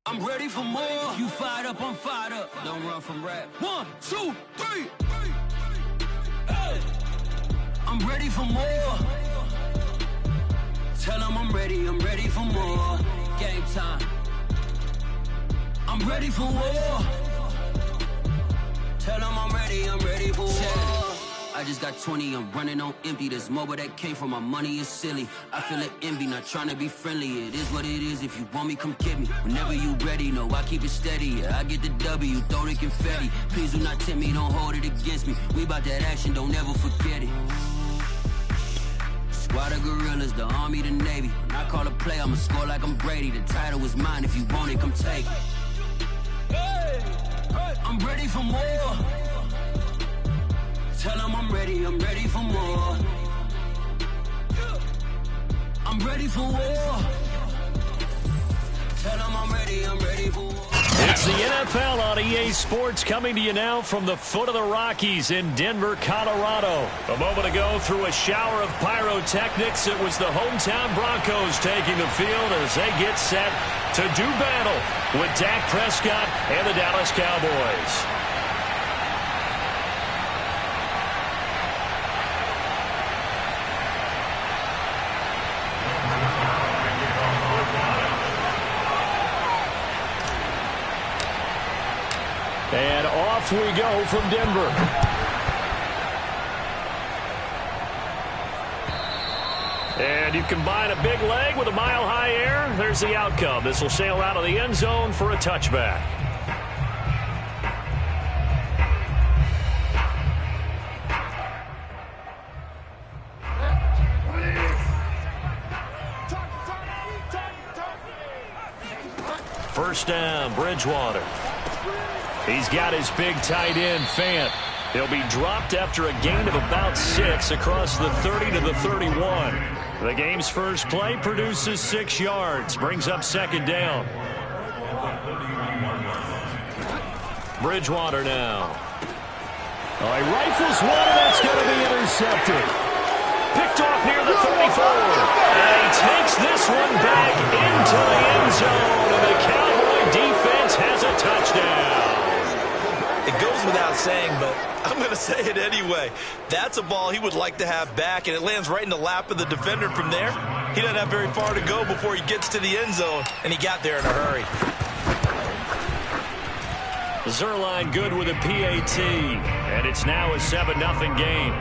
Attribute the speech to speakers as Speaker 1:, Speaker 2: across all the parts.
Speaker 1: I'm ready for more. You fired up, I'm fired up. Don't run from rap. 1, 2, 3. Hey. I'm ready for more. Tell them I'm ready for more. Game time. I'm ready for war. Tell them I'm ready for war. I just got 20, I'm running on empty. This mobile that came from my money is silly. I feel it envy, not trying to be friendly. It is what it is, if you want me, come get me. Whenever you ready, no, I keep it steady. Yeah, I get the W, throw the confetti. Please do not tempt me, don't hold it against me. We about that action, don't ever forget it. Squad of gorillas, the army, the navy. When I call a play, I'ma score like I'm Brady. The title is mine, if you want it, come take it. Hey, I'm ready for more. Tell them I'm ready for more. I'm ready for war. Tell them I'm ready for war.
Speaker 2: It's the NFL on EA Sports coming to you now from the foot of the Rockies in Denver, Colorado. A moment ago, through a shower of pyrotechnics, it was the hometown Broncos taking the field as they get set to do battle with Dak Prescott and the Dallas Cowboys. And off we go from Denver. And you combine a big leg with a mile-high air. There's the outcome. This will sail out of the end zone for a touchback. First down, Bridgewater. He's got his big tight end, Fant. He'll be dropped after a gain of about 6 across the 30 to the 31. The game's first play produces 6 yards, brings up second down. Bridgewater now. Oh, he rifles one, and that's going to be intercepted. Picked off near the 34. And he takes this one back into the end zone, and the Cowboy defense has a touchdown.
Speaker 3: It goes without saying, but I'm going to say it anyway. That's a ball he would like to have back, and it lands right in the lap of the defender from there. He doesn't have very far to go before he gets to the end zone, and he got there in a hurry.
Speaker 2: Zerline good with a PAT, and it's now a 7-0 game.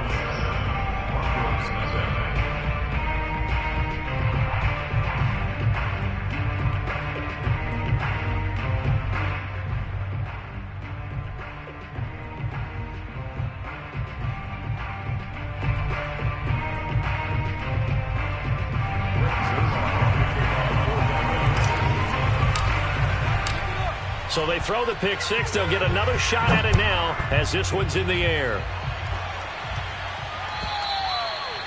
Speaker 2: So they throw the pick six. They'll get another shot at it now as this one's in the air.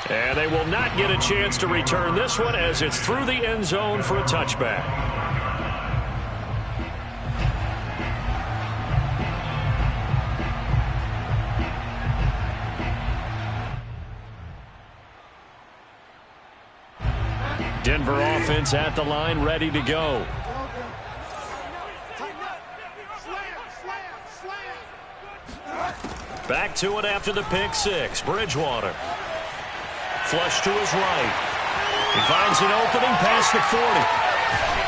Speaker 2: And they will not get a chance to return this one as it's through the end zone for a touchback. Denver offense at the line, ready to go. Back to it after the pick six. Bridgewater. Flush to his right. He finds an opening past the 40.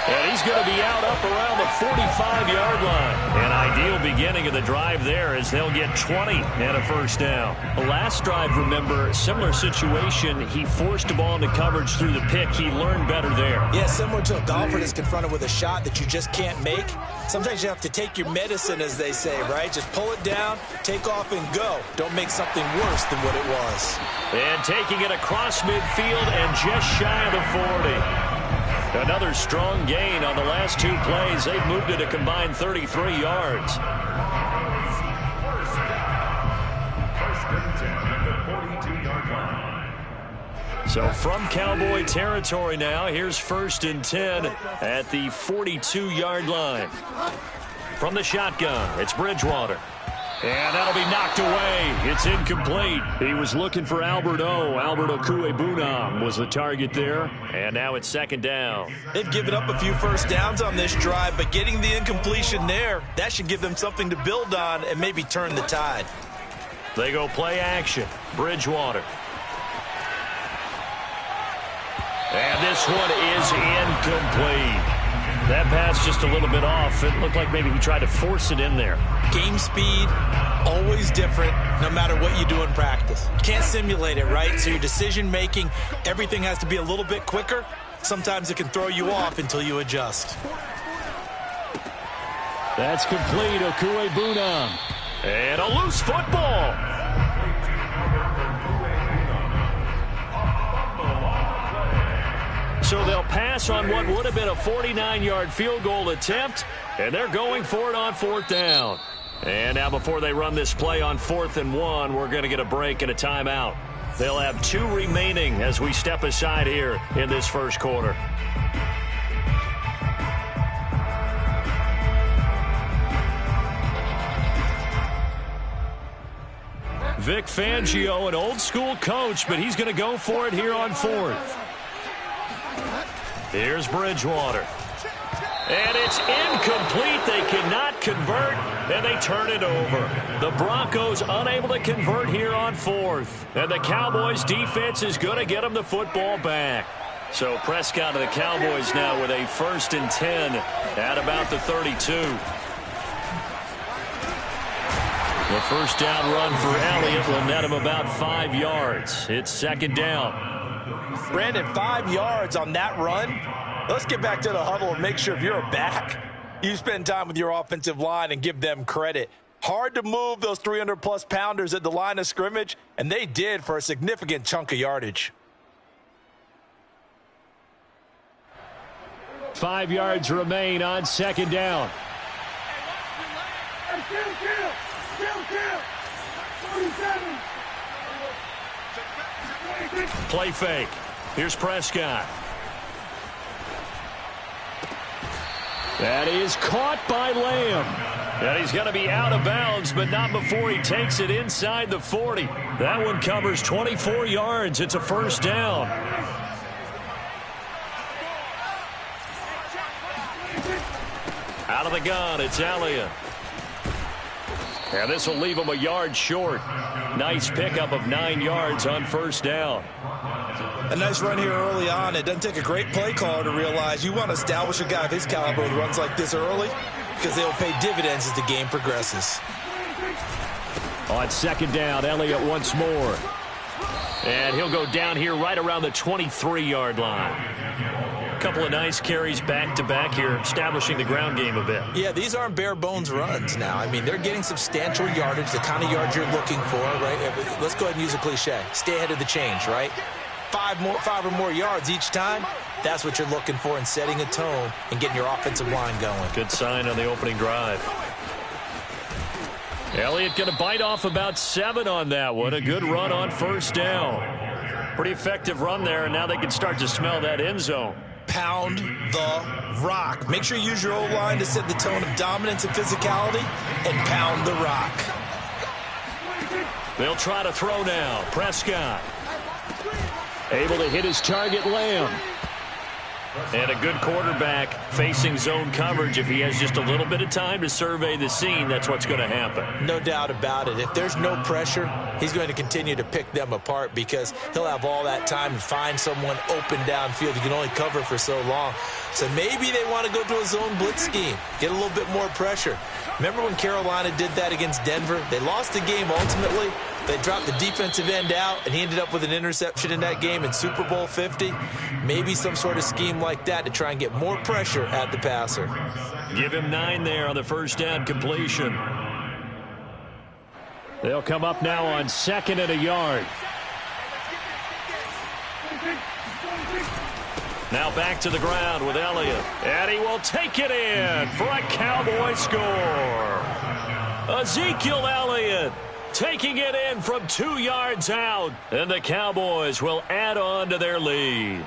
Speaker 2: And he's going to be out up around the 45-yard line. An ideal beginning of the drive there as they'll get 20 and a first down. The last drive, remember, similar situation. He forced the ball into coverage through the pick. He learned better there.
Speaker 3: Yeah, similar to a golfer that's confronted with a shot that you just can't make. Sometimes you have to take your medicine, as they say, right? Just pull it down, take off, and go. Don't make something worse than what it was.
Speaker 2: And taking it across midfield and just shy of the 40. Another strong gain on the last two plays. They've moved it a combined 33 yards. So from Cowboy territory now, here's 1st and 10 at the 42-yard line. From the shotgun, it's Bridgewater. And that'll be knocked away. It's incomplete. He was looking for Albert Okuebunam was the target there. And now it's second down.
Speaker 3: They've given up a few first downs on this drive, but getting the incompletion there, that should give them something to build on and maybe turn the tide.
Speaker 2: They go play action. Bridgewater. And this one is incomplete. That pass just a little bit off. It looked like maybe he tried to force it in there.
Speaker 3: Game speed, always different, no matter what you do in practice. You can't simulate it, right? So your decision-making, everything has to be a little bit quicker. Sometimes it can throw you off until you adjust.
Speaker 2: That's complete. Okuebunam. And a loose football. So they'll pass on what would have been a 49-yard field goal attempt, and they're going for it on fourth down. And now before they run this play on 4th and 1, we're going to get a break and a timeout. They'll have 2 remaining as we step aside here in this first quarter. Vic Fangio, an old-school coach, but he's going to go for it here on 4th. Here's Bridgewater. And it's incomplete. They cannot convert, and they turn it over. The Broncos unable to convert here on 4th. And the Cowboys' defense is going to get them the football back. So Prescott and the Cowboys now with a 1st and 10 at about the 32. The first down run for Elliott will net him about 5 yards. It's second down.
Speaker 3: Brandon, 5 yards on that run. Let's get back to the huddle and make sure if you're a back, you spend time with your offensive line and give them credit. Hard to move those 300-plus pounders at the line of scrimmage, and they did for a significant chunk of yardage.
Speaker 2: 5 yards remain on second down. Play fake. Here's Prescott. That is caught by Lamb. And he's going to be out of bounds, but not before he takes it inside the 40. That one covers 24 yards. It's a first down. Out of the gun, it's Elliott. And this will leave him a yard short. Nice pickup of 9 yards on first down.
Speaker 3: A nice run here early on. It doesn't take a great play caller to realize you want to establish a guy of his caliber with runs like this early because they'll pay dividends as the game progresses.
Speaker 2: On second down, Elliott once more. And he'll go down here right around the 23-yard line. A couple of nice carries back-to-back here, establishing the ground game a bit.
Speaker 3: Yeah, these aren't bare-bones runs now. I mean, they're getting substantial yardage, the kind of yards you're looking for, right? Let's go ahead and use a cliche. Stay ahead of the change, right? 5 or more yards each time, that's what you're looking for in setting a tone and getting your offensive line going.
Speaker 2: Good sign on the opening drive. Elliott going to bite off about 7 on that one. A good run on first down. Pretty effective run there, and now they can start to smell that end zone.
Speaker 3: Pound the rock. Make sure you use your O-line to set the tone of dominance and physicality, and pound the rock.
Speaker 2: They'll try to throw now. Prescott. Able to hit his target, Lamb. And a good quarterback facing zone coverage. If he has just a little bit of time to survey the scene, that's what's going to happen.
Speaker 3: No doubt about it. If there's no pressure, he's going to continue to pick them apart because he'll have all that time to find someone open downfield. You can only cover for so long. So maybe they want to go to a zone blitz scheme, get a little bit more pressure. Remember when Carolina did that against Denver? They lost the game ultimately. They dropped the defensive end out, and he ended up with an interception in that game in Super Bowl 50. Maybe some sort of scheme like that to try and get more pressure at the passer.
Speaker 2: Give him 9 there on the first down completion. They'll come up now on 2nd and a yard. Now back to the ground with Elliott. And he will take it in for a Cowboy score. Ezekiel Elliott taking it in from 2 yards out. And the Cowboys will add on to their lead.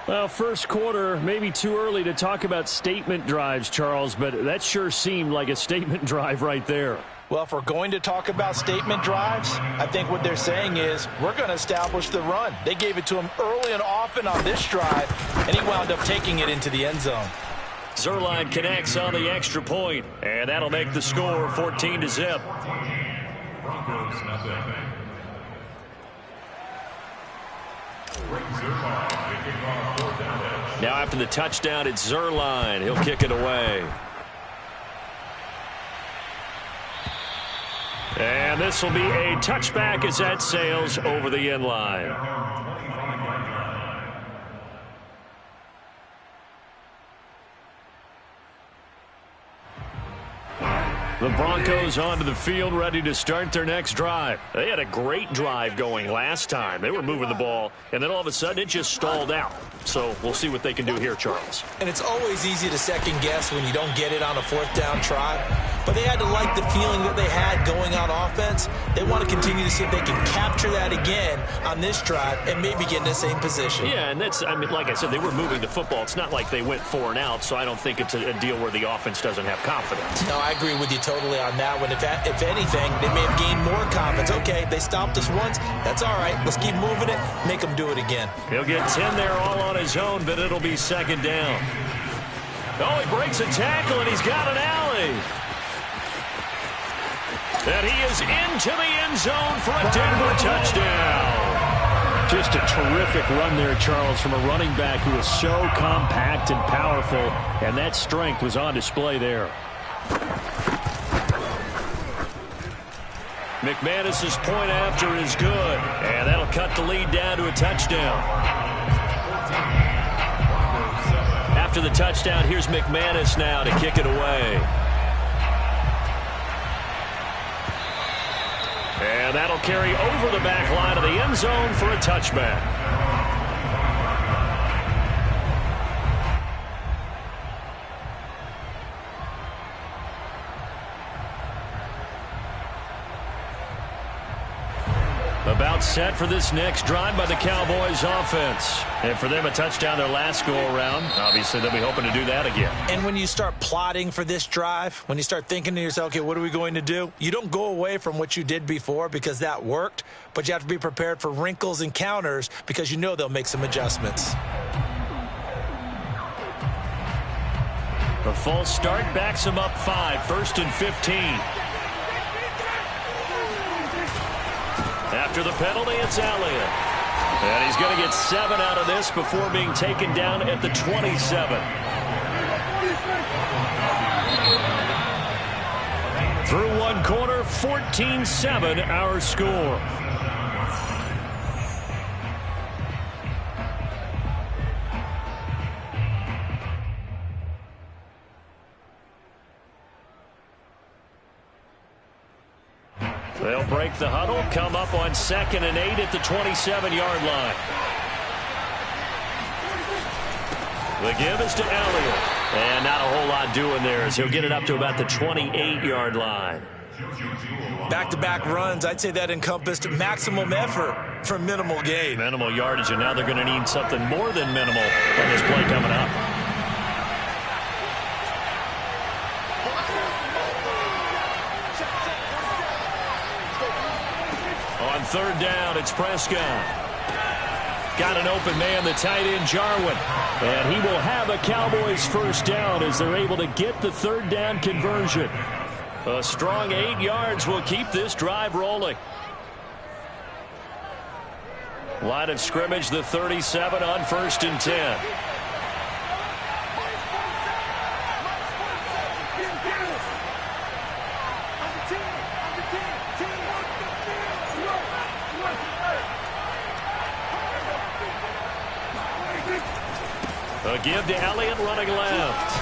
Speaker 2: Well, first quarter, maybe too early to talk about statement drives, Charles, but that sure seemed like a statement drive right there.
Speaker 4: Well, if we're going to talk about statement drives, I think what they're saying is we're going to establish the run. They gave it to him early and often on this drive, and he wound up taking it into the end zone.
Speaker 2: Zuerlein connects on the extra point, and that'll make the score 14-0. Now after the touchdown, it's Zuerlein. He'll kick it away. And this will be a touchback as that sails over the end line. The Broncos onto the field, ready to start their next drive. They had a great drive going last time. They were moving the ball, and then all of a sudden it just stalled out. So we'll see what they can do here, Charles.
Speaker 4: And it's always easy to second guess when you don't get it on a fourth down try. But they had to like the feeling that they had going on offense. They want to continue to see if they can capture that again on this drive and maybe get in the same position.
Speaker 2: Yeah, and that's, I mean, like I said, they were moving the football. It's not like they went 4 and out, so I don't think it's a deal where the offense doesn't have confidence.
Speaker 4: No, I agree with you totally on that one. If anything, they may have gained more confidence. Okay, they stopped us once. That's all right. Let's keep moving it. Make them do it again.
Speaker 2: He'll get 10 there all on his own, but it'll be second down. Oh, he breaks a tackle, and he's got an alley. And he is into the end zone for a Denver touchdown.
Speaker 5: Just a terrific run there, Charles, from a running back who is so compact and powerful, and that strength was on display there.
Speaker 2: McManus's point after is good, and that'll cut the lead down to a touchdown. After the touchdown, here's McManus now to kick it away. And that'll carry over the back line of the end zone for a touchback. About set for this next drive by the Cowboys offense. And for them, a touchdown their last go-around. Obviously, they'll be hoping to do that again.
Speaker 4: And when you start plotting for this drive, when you start thinking to yourself, okay, what are we going to do? You don't go away from what you did before because that worked, but you have to be prepared for wrinkles and counters because you know they'll make some adjustments.
Speaker 2: A false start backs him up 5, 1st and 15. After the penalty, it's Elliott. And he's going to get 7 out of this before being taken down at the 27. Through one quarter, 14-7 our score. They'll break the huddle, come up on 2nd and 8 at the 27-yard line. The give is to Elliott. And not a whole lot doing there as he'll get it up to about the 28-yard line.
Speaker 4: Back-to-back runs, I'd say that encompassed maximum effort for minimal gain.
Speaker 2: Minimal yardage, and now they're going to need something more than minimal on this play coming up. On 3rd down, it's Prescott. Got an open man, the tight end, Jarwin. And he will have a Cowboys first down as they're able to get the 3rd down conversion. A strong 8 yards will keep this drive rolling. Line of scrimmage, the 37 on 1st and 10. A give to Elliott running left.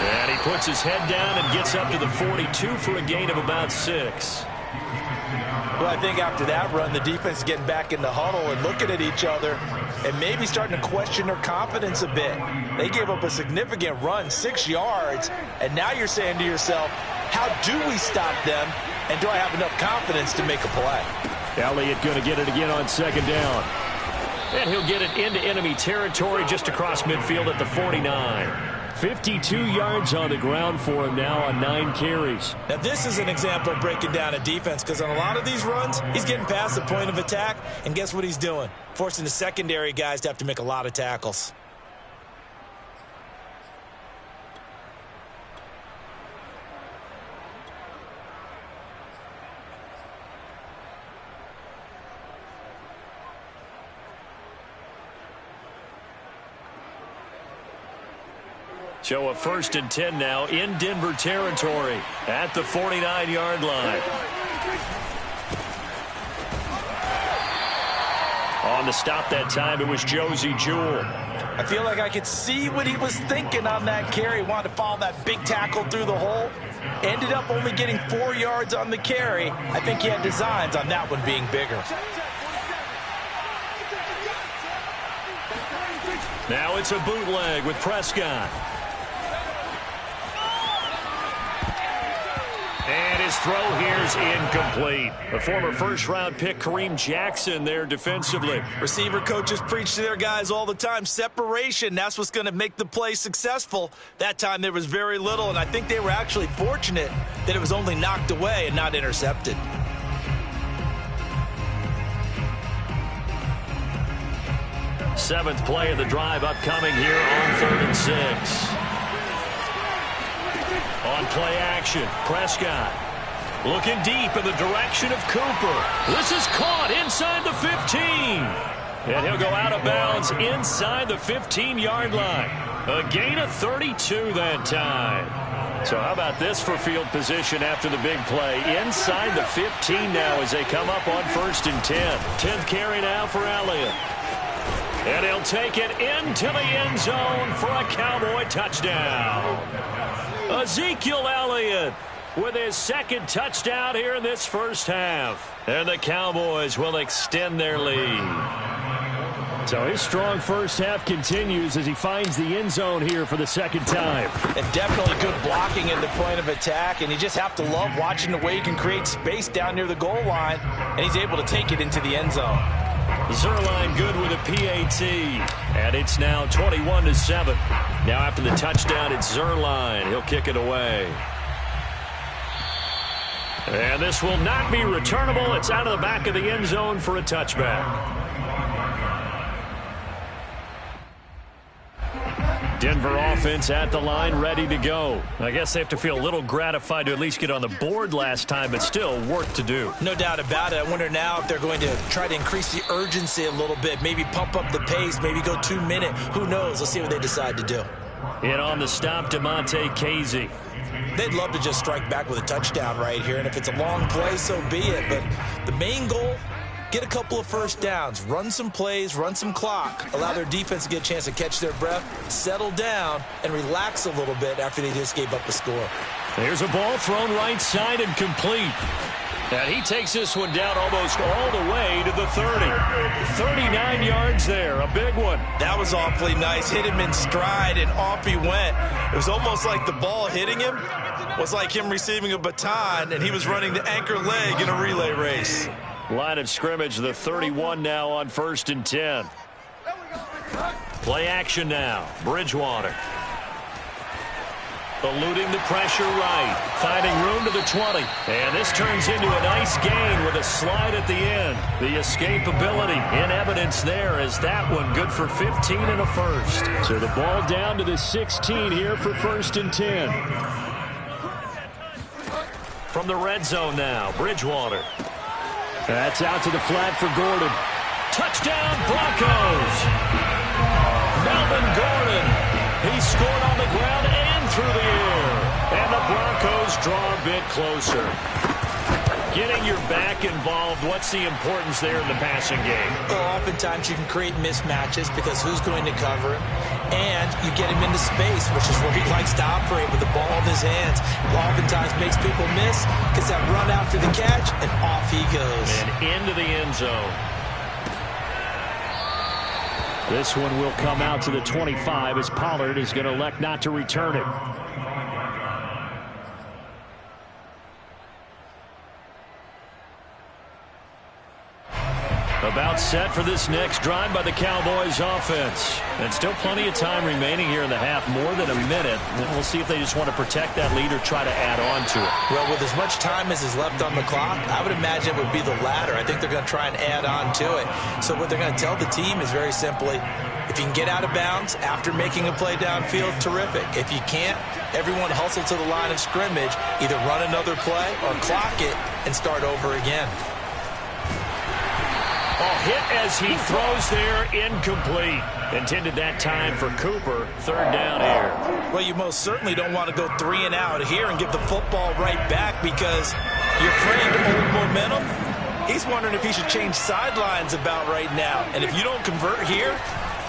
Speaker 2: And he puts his head down and gets up to the 42 for a gain of about 6.
Speaker 4: Well, I think after that run, the defense is getting back in the huddle and looking at each other and maybe starting to question their confidence a bit. They gave up a significant run, 6 yards, and now you're saying to yourself, how do we stop them, and do I have enough confidence to make a play?
Speaker 2: Elliott going to get it again on 2nd down. And he'll get it into enemy territory just across midfield at the 49.
Speaker 5: 52 yards on the ground for him now on 9 carries.
Speaker 4: Now, this is an example of breaking down a defense, because on a lot of these runs, he's getting past the point of attack, and guess what he's doing? Forcing the secondary guys to have to make a lot of tackles.
Speaker 5: So a 1st and 10 now in Denver territory at the 49-yard line. On the stop that time, it was Josie Jewell.
Speaker 4: I feel like I could see what he was thinking on that carry. Wanted to follow that big tackle through the hole. Ended up only getting 4 yards on the carry. I think he had designs on that one being bigger.
Speaker 5: Now it's a bootleg with Prescott. And his throw here's incomplete. The former first-round pick Kareem Jackson there defensively.
Speaker 3: Receiver coaches preach to their guys all the time. Separation, that's what's going to make the play successful. That time there was very little, and I think they were actually fortunate that it was only knocked away and not intercepted.
Speaker 5: Seventh play of the drive upcoming here on 3rd and 6. On play action, Prescott looking deep in the direction of Cooper. This is caught inside the 15. And he'll go out of bounds inside the 15-yard line. A gain of 32 that time. So how about this for field position after the big play? Inside the 15 now as they come up on 1st and 10. 10th carry now for Elliott. And he'll take it into the end zone for a Cowboy touchdown. Ezekiel Elliott with his 2nd touchdown here in this first half. And the Cowboys will extend their lead. So his strong first half continues as he finds the end zone here for the 2nd time.
Speaker 4: And definitely good blocking at the point of attack, and you just have to love watching the way he can create space down near the goal line, and he's able to take it into the end zone.
Speaker 5: Zuerlein good with a PAT, and it's now 21-7. Now after the touchdown, it's Zuerlein. He'll kick it away. And this will not be returnable. It's out of the back of the end zone for a touchback. Denver offense at the line, ready to go. I guess they have to feel a little gratified to at least get on the board last time, but still work to do.
Speaker 4: No doubt about it. I wonder now if they're going to try to increase the urgency a little bit, maybe pump up the pace, maybe go 2-minute. Who knows? Let's see what they decide to do.
Speaker 5: And on the stop, DeMonte Casey.
Speaker 4: They'd love to just strike back with a touchdown right here, and if it's a long play, so be it. But the main goal, get a couple of first downs, run some plays, run some clock, allow their defense to get a chance to catch their breath, settle down, and relax a little bit after they just gave up a score.
Speaker 5: There's a ball thrown right side and complete. And he takes this one down almost all the way to the 30. 39 yards there, a big one.
Speaker 3: That was awfully nice. Hit him in stride, and off he went. It was almost like the ball hitting him was like him receiving a baton, and he was running the anchor leg in a relay race.
Speaker 5: Line of scrimmage, the 31 now on 1st and 10. Play action now. Bridgewater. Eluding the pressure right. Finding room to the 20. And this turns into a nice gain with a slide at the end. The escapability in evidence there as that one good for 15 and a first. So the ball down to the 16 here for 1st and 10. From the red zone now, Bridgewater. That's out to the flat for Gordon. Touchdown, Broncos! Melvin Gordon. He scored on the ground and through the air. And the Broncos draw a bit closer. Getting your back involved, what's the importance there in the passing game?
Speaker 4: Well, oftentimes you can create mismatches because who's going to cover him? And you get him into space, which is where he likes to operate with the ball in his hands. Oftentimes makes people miss, gets that run after the catch, and off he goes.
Speaker 5: And into the end zone. This one will come out to the 25 as Pollard is going to elect not to return it. About About set for this next drive by the Cowboys offense. And still plenty of time remaining here in the half, more than a minute. And we'll see if they just want to protect that lead or try to add on to it.
Speaker 4: Well, with as much time as is left on the clock, I would imagine it would be the latter. I think they're going to try and add on to it. So what they're going to tell the team is very simply, if you can get out of bounds after making a play downfield, terrific. If you can't, everyone hustle to the line of scrimmage, either run another play or clock it and start over again.
Speaker 5: Hit as he throws there, incomplete. Intended that time for Cooper, third down here.
Speaker 4: Well, you most certainly don't want to go 3 and out here and give the football right back because your friend, old momentum, he's wondering if he should change sidelines about right now. And if you don't convert here,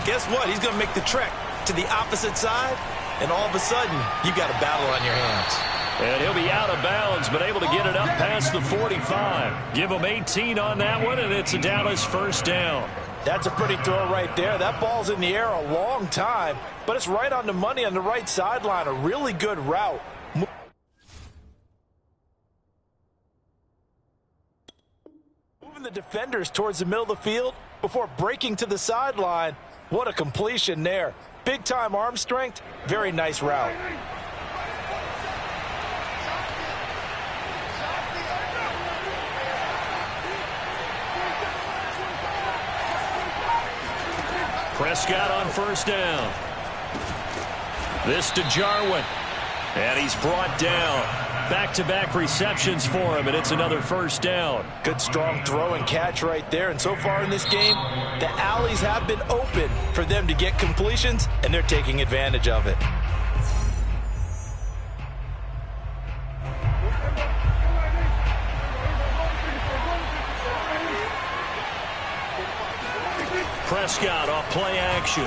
Speaker 4: guess what? He's going to make the trek to the opposite side, and all of a sudden, you've got a battle on your hands.
Speaker 5: And he'll be out of bounds, but able to get it up past the 45. Give him 18 on that one, and it's a Dallas first down.
Speaker 4: That's a pretty throw right there. That ball's in the air a long time, but it's right on the money on the right sideline. A really good route. Moving the defenders towards the middle of the field before breaking to the sideline. What a completion there. Big-time arm strength. Very nice route.
Speaker 5: Prescott on first down. This to Jarwin. And he's brought down. Back-to-back receptions for him, and it's another first down.
Speaker 4: Good strong throw and catch right there. And so far in this game, the alleys have been open for them to get completions, and they're taking advantage of it.
Speaker 5: Prescott off play action.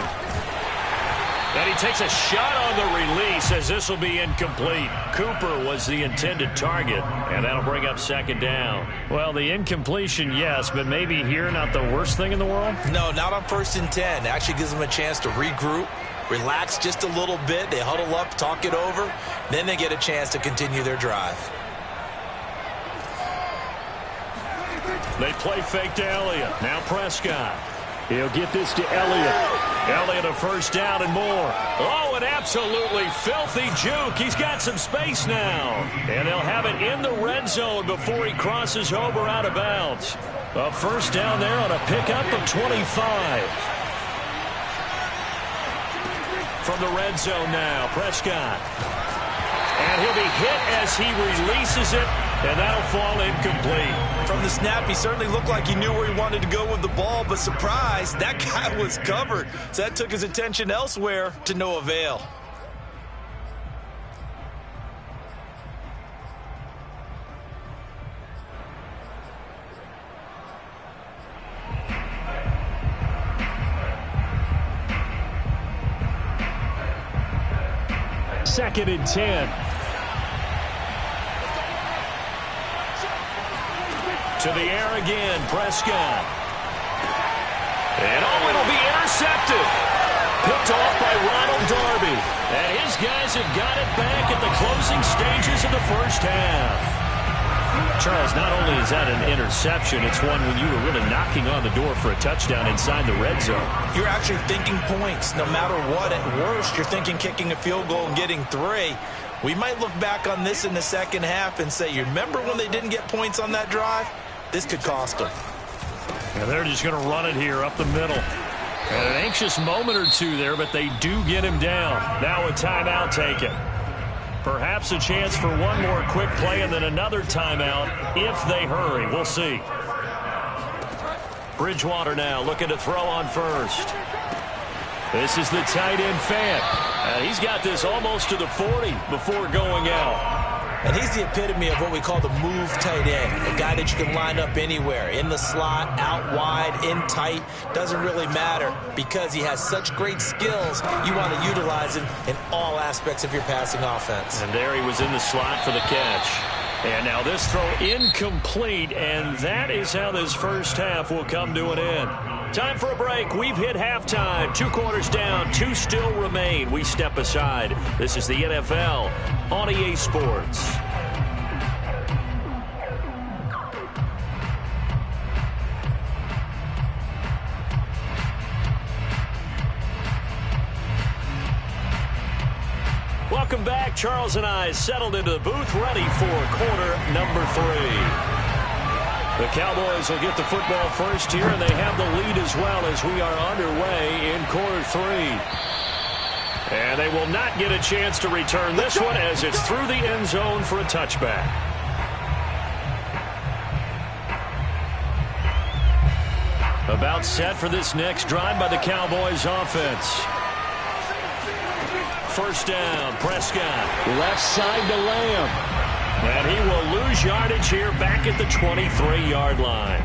Speaker 5: And he takes a shot on the release as this will be incomplete. Cooper was the intended target, and that'll bring up second down. Well, the incompletion, yes, but maybe here not the worst thing in the world?
Speaker 4: No, not on 1st and 10. Actually gives them a chance to regroup, relax just a little bit. They huddle up, talk it over. Then they get a chance to continue their drive.
Speaker 5: They play fake to Elliott. Now Prescott. He'll get this to Elliott. Elliott a first down and more. Oh, an absolutely filthy juke. He's got some space now. And they'll have it in the red zone before he crosses over out of bounds. A first down there on a pickup of 25. From the red zone now, Prescott. And he'll be hit as he releases it, and that'll fall incomplete.
Speaker 4: From the snap, he certainly looked like he knew where he wanted to go with the ball, but surprise, that guy was covered. So that took his attention elsewhere to no avail.
Speaker 5: Second and 10. To the air again, Prescott. And oh, it'll be intercepted. Picked off by Ronald Darby. And his guys have got it back at the closing stages of the first half. Charles, not only is that an interception, it's one when you were really knocking on the door for a touchdown inside the red zone.
Speaker 4: You're actually thinking points. No matter what, at worst, you're thinking kicking a field goal and getting 3. We might look back on this in the second half and say, you remember when they didn't get points on that drive? This could cost them.
Speaker 5: And they're just going to run it here up the middle. And an anxious moment or two there, but they do get him down. Now a timeout taken. Perhaps a chance for one more quick play and then another timeout if they hurry. We'll see. Bridgewater now looking to throw on first. This is the tight end Fant. He's got this almost to the 40 before going out.
Speaker 4: And he's the epitome of what we call the move tight end. A guy that you can line up anywhere. In the slot, out wide, in tight. Doesn't really matter because he has such great skills. You want to utilize him in all aspects of your passing offense.
Speaker 5: And there he was in the slot for the catch. And now this throw incomplete, and that is how this first half will come to an end. Time for a break. We've hit halftime. 2 quarters down, 2 still remain. We step aside. This is the NFL on EA Sports. Welcome back. Charles and I settled into the booth, ready for quarter number 3. The Cowboys will get the football first here, and they have the lead as well as we are underway in quarter 3. And they will not get a chance to return this one as it's through the end zone for a touchback. About set for this next drive by the Cowboys offense. First down, Prescott. Left side to Lamb. And he will lose yardage here back at the 23-yard line.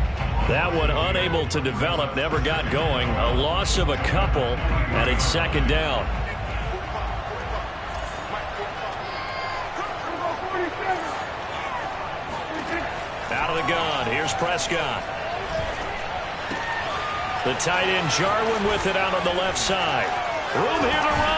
Speaker 5: That one unable to develop, never got going. A loss of a couple, and it's second down. Out of the gun, here's Prescott. The tight end Jarwin with it out on the left side. Room here to run.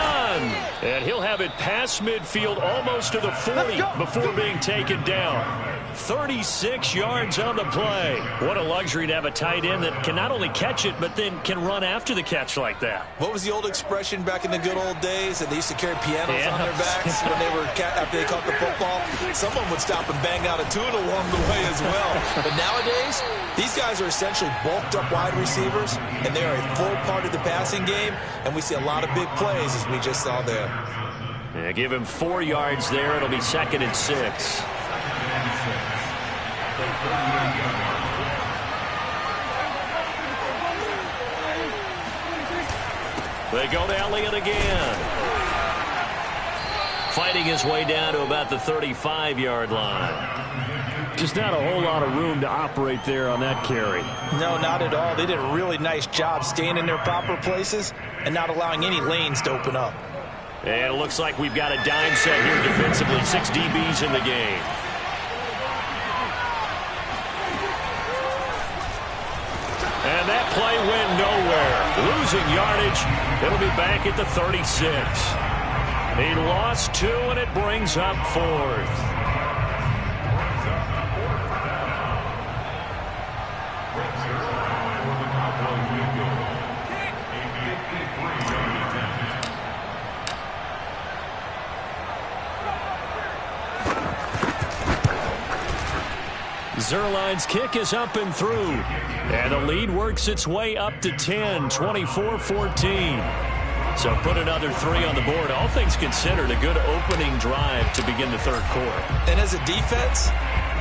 Speaker 5: And he'll have it past midfield almost to the 40 before being taken down. 36 yards on the play. What a luxury to have a tight end that can not only catch it, but then can run after the catch like that.
Speaker 3: What was the old expression back in the good old days? And they used to carry pianos on their backs when they were after they caught the football. Someone would stop and bang out a tune along the way as well. But nowadays, these guys are essentially bulked up wide receivers, and they are a full part of the passing game. And we see a lot of big plays, as we just saw there.
Speaker 5: Yeah, give him 4 yards there. It'll be 2nd and 6. They go to Elliott again. Fighting his way down to about the 35-yard line. Just not a whole lot of room to operate there on that carry.
Speaker 4: No, not at all. They did a really nice job staying in their proper places and not allowing any lanes to open up.
Speaker 5: And it looks like we've got a dime set here defensively. 6 DBs in the game. And that play went nowhere. Losing yardage. It'll be back at the 36. He lost 2, and it brings up 4th. Zerline's kick is up and through. And the lead works its way up to 10, 24-14. So put another 3 on the board. All things considered, a good opening drive to begin the third quarter.
Speaker 3: And as a defense,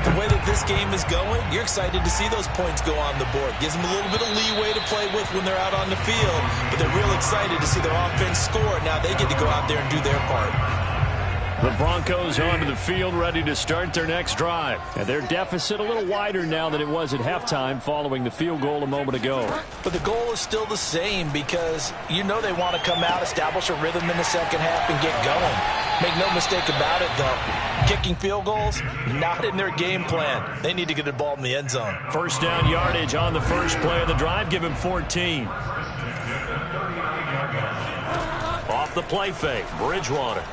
Speaker 3: the way that this game is going, you're excited to see those points go on the board. Gives them a little bit of leeway to play with when they're out on the field. But they're real excited to see their offense score. Now they get to go out there and do their part.
Speaker 5: The Broncos onto the field, ready to start their next drive. And their deficit a little wider now than it was at halftime following the field goal a moment ago.
Speaker 4: But the goal is still the same because you know they want to come out, establish a rhythm in the second half, and get going. Make no mistake about it, though. Kicking field goals, not in their game plan. They need to get the ball in the end zone.
Speaker 5: First down yardage on the first play of the drive. Give him 14. Off the play fake, Bridgewater.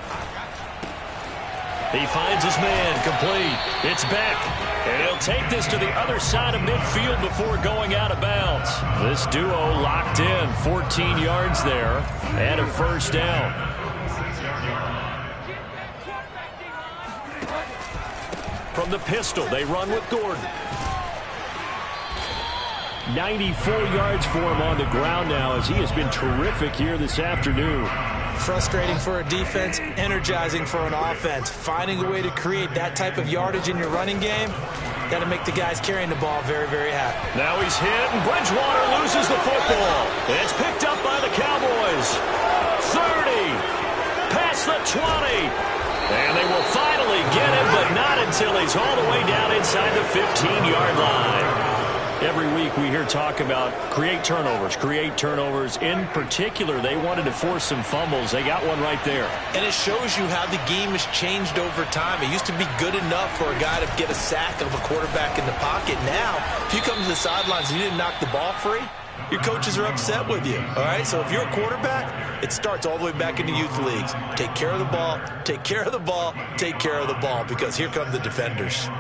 Speaker 5: He finds his man, complete. It's Beck, and he'll take this to the other side of midfield before going out of bounds. This duo locked in, 14 yards there, and a first down. From the pistol, they run with Gordon. 94 yards for him on the ground now as he has been terrific here this afternoon.
Speaker 4: Frustrating for a defense, energizing for an offense. Finding a way to create that type of yardage in your running game, that'll make the guys carrying the ball very, very happy.
Speaker 5: Now he's hit, and Bridgewater loses the football. It's picked up by the Cowboys. 30, past the 20. And they will finally get him, but not until he's all the way down inside the 15-yard line. Every week we hear talk about create turnovers. In particular, they wanted to force some fumbles. They got one right there.
Speaker 3: And it shows you how the game has changed over time. It used to be good enough for a guy to get a sack of a quarterback in the pocket. Now, if you come to the sidelines and you didn't knock the ball free, your coaches are upset with you. All right? So if you're a quarterback, it starts all the way back in the youth leagues. Take care of the ball, take care of the ball, take care of the ball, because here come the defenders.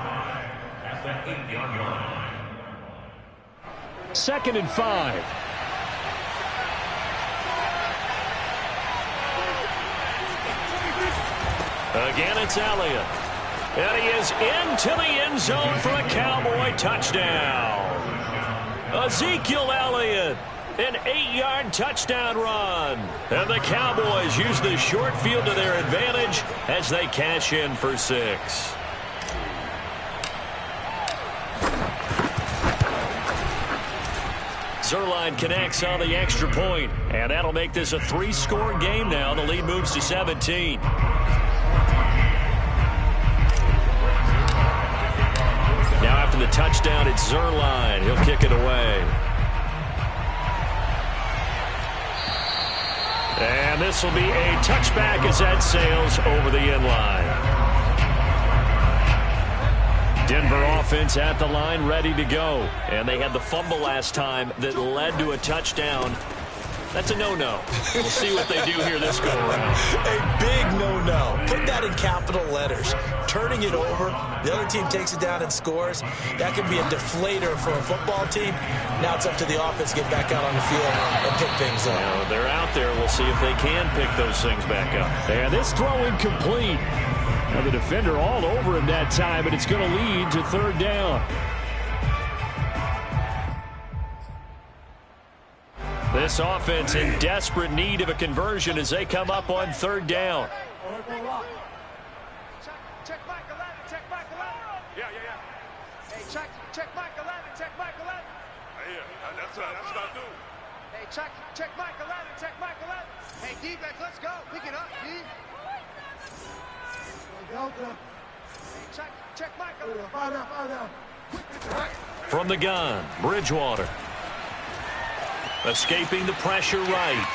Speaker 5: 2nd and 5. Again, it's Elliott. And he is into the end zone for a Cowboy touchdown. Ezekiel Elliott, an 8-yard touchdown run. And the Cowboys use the short field to their advantage as they cash in for 6. Zerline connects on the extra point, and that'll make this a 3-score game now. The lead moves to 17. Now after the touchdown, it's Zerline. He'll kick it away. And this will be a touchback as that sails over the end line. Denver offense at the line, ready to go. And they had the fumble last time that led to a touchdown. That's a no-no. We'll see what they do here this go-around.
Speaker 4: A big no-no. Put that in capital letters. Turning it over, the other team takes it down and scores. That could be a deflator for a football team. Now it's up to the offense to get back out on the field and pick things up.
Speaker 5: Now, they're out there. We'll see if they can pick those things back up.
Speaker 2: And this throw incomplete. Now the defender all over him that time, but it's going to lead to 3rd down.
Speaker 5: This offense in desperate need of a conversion as they come up on 3rd down.
Speaker 6: Check Mike 11, check Mike 11. Yeah. Hey, check Mike 11, check Mike 11.
Speaker 7: Yeah, that's what I do.
Speaker 6: Hey, check Mike 11, check Mike 11. Hey, defense, let's go. Pick it up, D. Hey, check Mike 11. Fire down.
Speaker 5: From the gun, Bridgewater. Escaping the pressure right.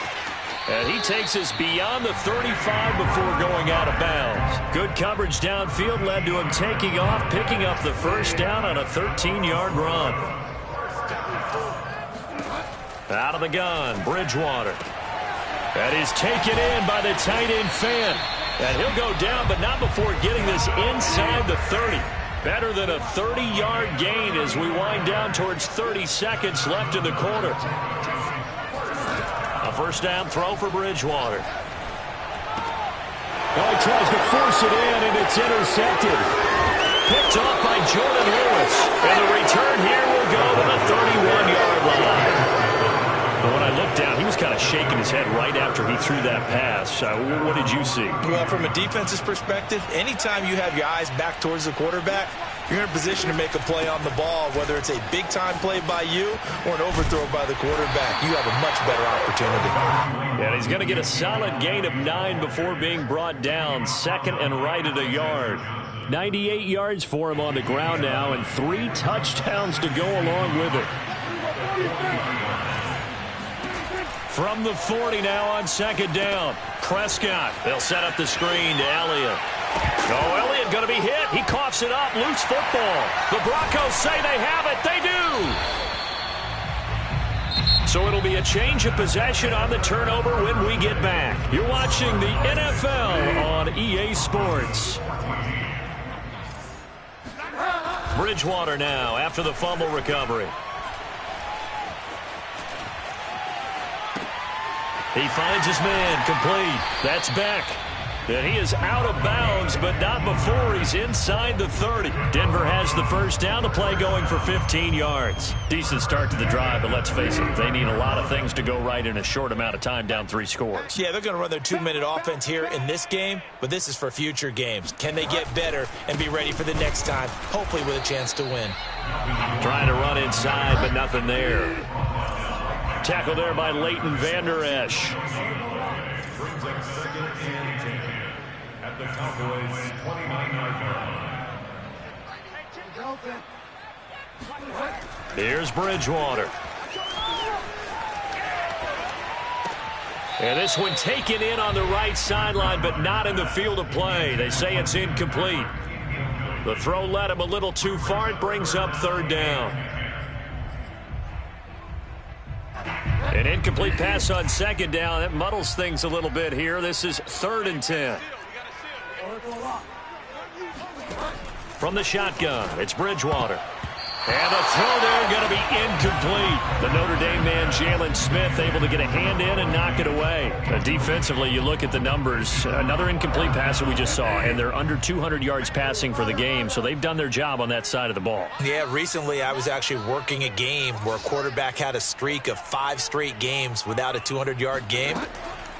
Speaker 5: And he takes us beyond the 35 before going out of bounds. Good coverage downfield led to him taking off, picking up the 1st down on a 13-yard run. Out of the gun, Bridgewater. That is taken in by the tight end Fant. And he'll go down, but not before getting this inside the 30. Better than a 30-yard gain as we wind down towards 30 seconds left in the quarter. A 1st down throw for Bridgewater.
Speaker 2: Well, he tries to force it in, and it's intercepted.
Speaker 5: Picked off by Jordan Lewis. And the return here will go to the 31-yard line. But when I looked down, he was kind of shaking his head right after he threw that pass. What did you see?
Speaker 4: Well, from a defense's perspective, anytime you have your eyes back towards the quarterback, you're in a position to make a play on the ball, whether it's a big-time play by you or an overthrow by the quarterback. You have a much better opportunity.
Speaker 5: And he's going to get a solid gain of 9 before being brought down. 2nd and right at a yard. 98 yards for him on the ground now and 3 touchdowns to go along with it. From the 40 now on 2nd down. Prescott. They'll set up the screen to Elliott. Oh, Elliott going to be hit. He coughs it up. Loose football. The Broncos say they have it. They do. So it'll be a change of possession on the turnover when we get back. You're watching the NFL on EA Sports. Bridgewater now after the fumble recovery. He finds his man complete. That's Beck. And he is out of bounds, but not before he's inside the 30. Denver has the 1st down, to play going for 15 yards. Decent start to the drive, but let's face it, they need a lot of things to go right in a short amount of time, down 3 scores.
Speaker 4: Yeah, they're going to run their 2-minute offense here in this game, but this is for future games. Can they get better and be ready for the next time, hopefully with a chance to win?
Speaker 5: Trying to run inside, but nothing there. Tackle there by Leighton Vander Esch.
Speaker 7: At the Cowboys' 29-yard line.
Speaker 5: Here's Bridgewater. And this one taken in on the right sideline, but not in the field of play. They say it's incomplete. The throw led him a little too far. It brings up 3rd down. An incomplete pass on 2nd down. That muddles things a little bit here. This is 3rd and 10. From the shotgun, it's Bridgewater. And the throw there going to be incomplete. The Notre Dame man, Jalen Smith, able to get a hand in and knock it away. Defensively, you look at the numbers. Another incomplete pass that we just saw, and they're under 200 yards passing for the game, so they've done their job on that side of the ball.
Speaker 4: Yeah, recently I was actually working a game where a quarterback had a streak of 5 straight games without a 200-yard game.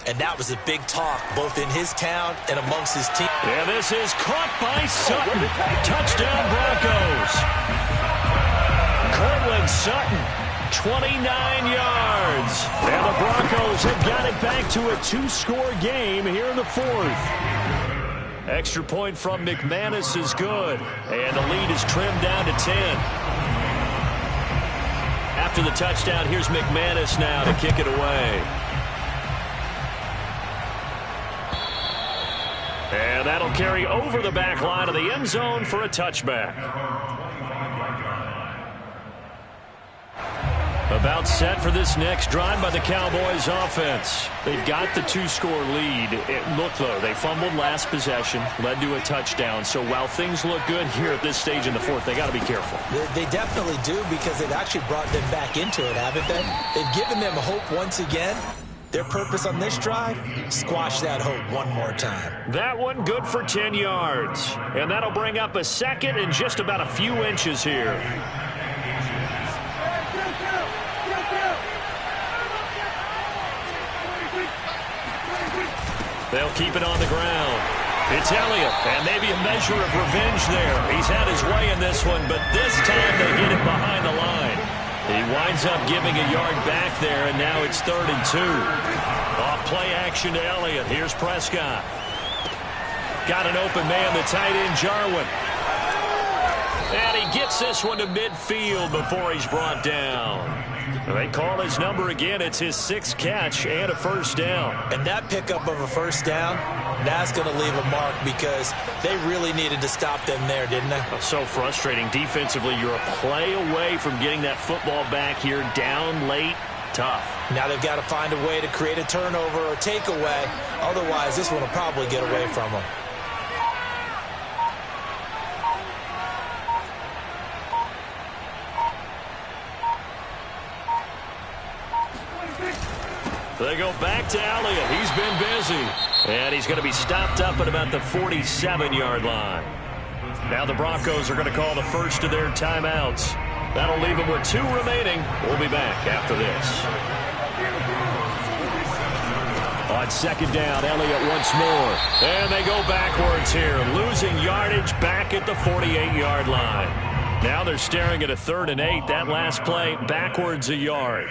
Speaker 4: And that was a big talk, both in his town and amongst his team.
Speaker 5: And this is caught by Sutton. Touchdown, Broncos. Cortland Sutton, 29 yards. And the Broncos have got it back to a 2-score game here in the 4th. Extra point from McManus is good. And the lead is trimmed down to 10. After the touchdown, here's McManus now to kick it away. And that'll carry over the back line of the end zone for a touchback. About set for this next drive by the Cowboys offense. They've got the 2-score lead. Look, though, they fumbled last possession, led to a touchdown. So while things look good here at this stage in the 4th, they got to be careful.
Speaker 4: They definitely do, because they've actually brought them back into it, haven't they? They've given them hope once again. Their purpose on this drive, squash that hope one more time.
Speaker 5: That one good for 10 yards. And that'll bring up a second and just about a few inches here. They'll keep it on the ground. It's Elliott, and maybe a measure of revenge there. He's had his way in this one, but this time they get it behind the line. He winds up giving a yard back there, and now it's 3rd and 2. Off play action to Elliott. Here's Prescott. Got an open man, the tight end, Jarwin. And he gets this one to midfield before he's brought down. They call his number again. It's his 6th catch and a first down.
Speaker 4: And that pickup of a first down, that's going to leave a mark, because they really needed to stop them there, didn't they?
Speaker 5: So frustrating. Defensively, you're a play away from getting that football back here, down late. Tough.
Speaker 4: Now they've got to find a way to create a turnover or takeaway. Otherwise, this one will probably get away from them.
Speaker 5: They go back to Elliott. He's been busy. And he's going to be stopped up at about the 47-yard line. Now the Broncos are going to call the first of their timeouts. That'll leave them with 2 remaining. We'll be back after this. On 2nd down, Elliott once more. And they go backwards here, losing yardage back at the 48-yard line. Now they're staring at a 3rd and 8. That last play, backwards a yard.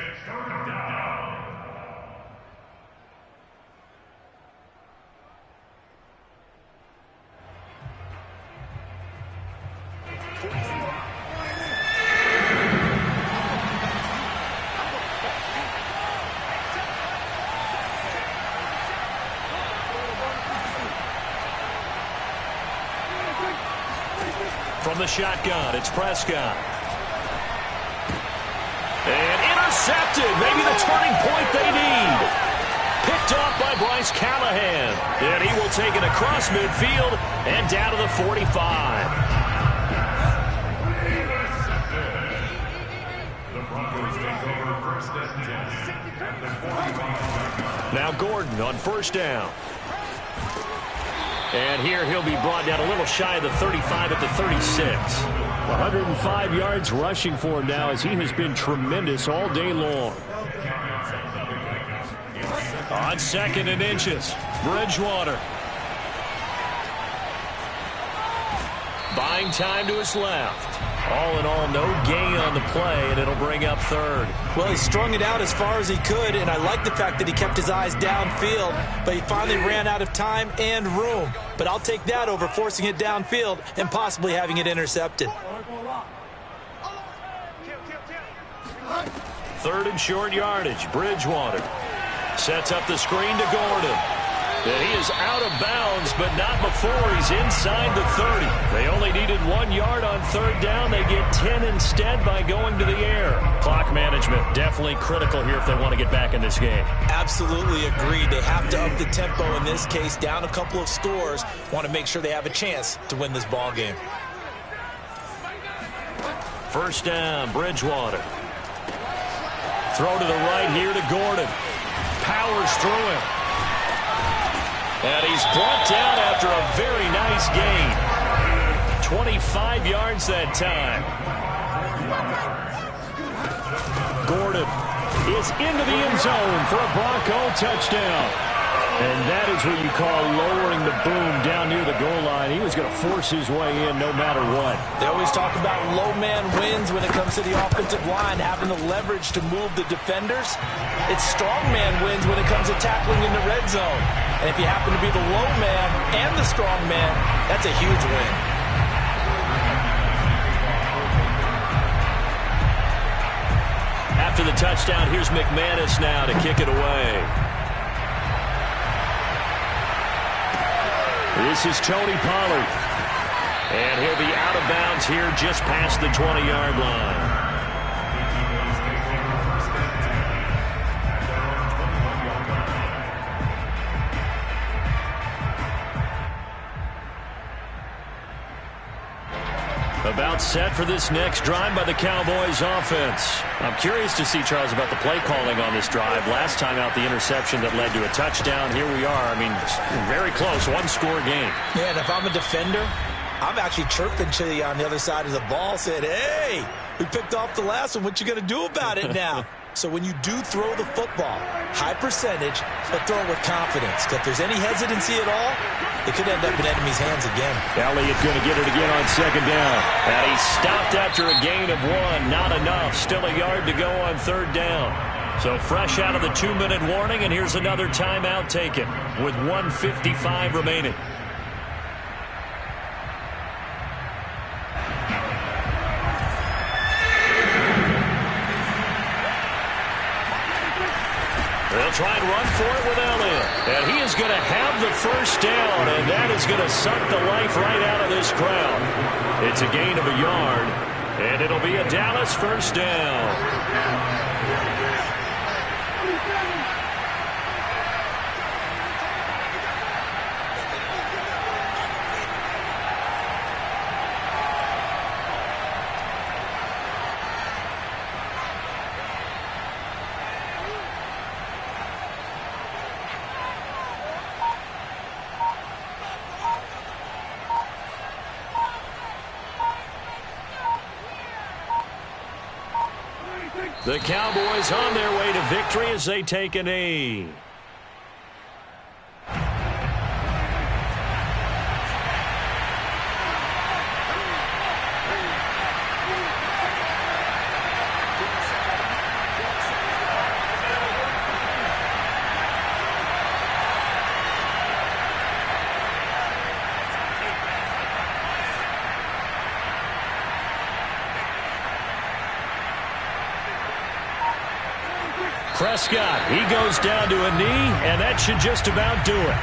Speaker 5: From the shotgun, it's Prescott. And intercepted. Maybe the turning point they need. Picked off by Bryce Callahan. And he will take it across midfield and down to the 45.
Speaker 7: The Broncos take over 1st and 10 at the 45.
Speaker 5: Now Gordon on 1st down. And here he'll be brought down a little shy of the 35 at the 36. 105 yards rushing for him now, as he has been tremendous all day long. On 2nd and inches, Bridgewater. Buying time to his left. All in all, no gain on the play, and it'll bring up 3rd.
Speaker 4: Well, he strung it out as far as he could, and I like the fact that he kept his eyes downfield, but he finally ran out of time and room. But I'll take that over forcing it downfield and possibly having it intercepted.
Speaker 5: 3rd and short yardage, Bridgewater. Sets up the screen to Gordon. And he is out of bounds, but not before he's inside the 30. They only needed 1 yard on 3rd down. They get 10 instead by going to the air. Clock management definitely critical here if they want to get back in this game.
Speaker 4: Absolutely agreed. They have to up the tempo in this case, down a couple of scores. Want to make sure they have a chance to win this ball game.
Speaker 5: First down, Bridgewater. Throw to the right here to Gordon. Powers through him. And he's brought down after a very nice gain. 25 yards that time. Gordon is into the end zone for a Bronco touchdown. And that is what you call lowering the boom down near the goal line. He was going to force his way in no matter what.
Speaker 4: They always talk about low man wins when it comes to the offensive line, having the leverage to move the defenders. It's strong man wins when it comes to tackling in the red zone. And if you happen to be the low man and the strong man, that's a huge win.
Speaker 5: After the touchdown, here's McManus now to kick it away. This is Tony Pollard. And he'll be out of bounds here just past the 20-yard line. About set for this next drive by the Cowboys offense. I'm curious to see, Charles, about the play calling on this drive. Last time out, the interception that led to a touchdown. Here we are. I mean, very close, one-score game.
Speaker 4: Yeah, and if I'm a defender, I'm actually chirping to you on the other side of the ball, saying, hey, we picked off the last one. What you going to do about it now? So when you do throw the football, high percentage, but throw it with confidence. Because if there's any hesitancy at all, it could end up in enemy's hands again.
Speaker 5: Elliott going to get it again on second down. And he stopped after a gain of 1. Not enough. Still a yard to go on third down. So fresh out of the 2-minute warning, and here's another timeout taken with 1:55 remaining. They'll try and run for it with Elliott. And he is going to have the first down, and that is going to suck the life right out of this crowd. It's a gain of a yard, and it'll be a Dallas first down. The Cowboys on their way to victory as they take a knee. Prescott, he goes down to a knee, and that should just about do it.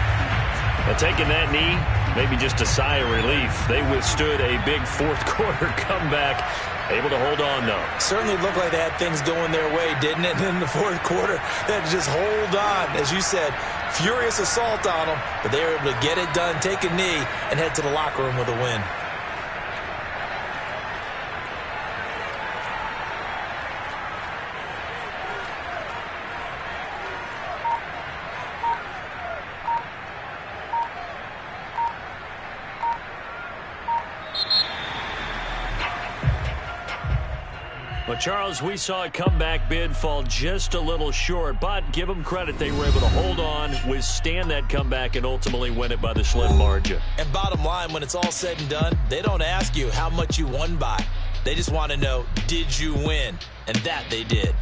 Speaker 5: Now, taking that knee, maybe just a sigh of relief. They withstood a big fourth-quarter comeback, able to hold on, though.
Speaker 4: Certainly looked like they had things going their way, didn't it? And in the fourth quarter, they had to just hold on. As you said, furious assault on them, but they were able to get it done, take a knee, and head to the locker room with a win.
Speaker 5: But, Charles, we saw a comeback bid fall just a little short, but give them credit. They were able to hold on, withstand that comeback, and ultimately win it by the slim margin.
Speaker 4: And bottom line, when it's all said and done, they don't ask you how much you won by. They just want to know, did you win? And that they did.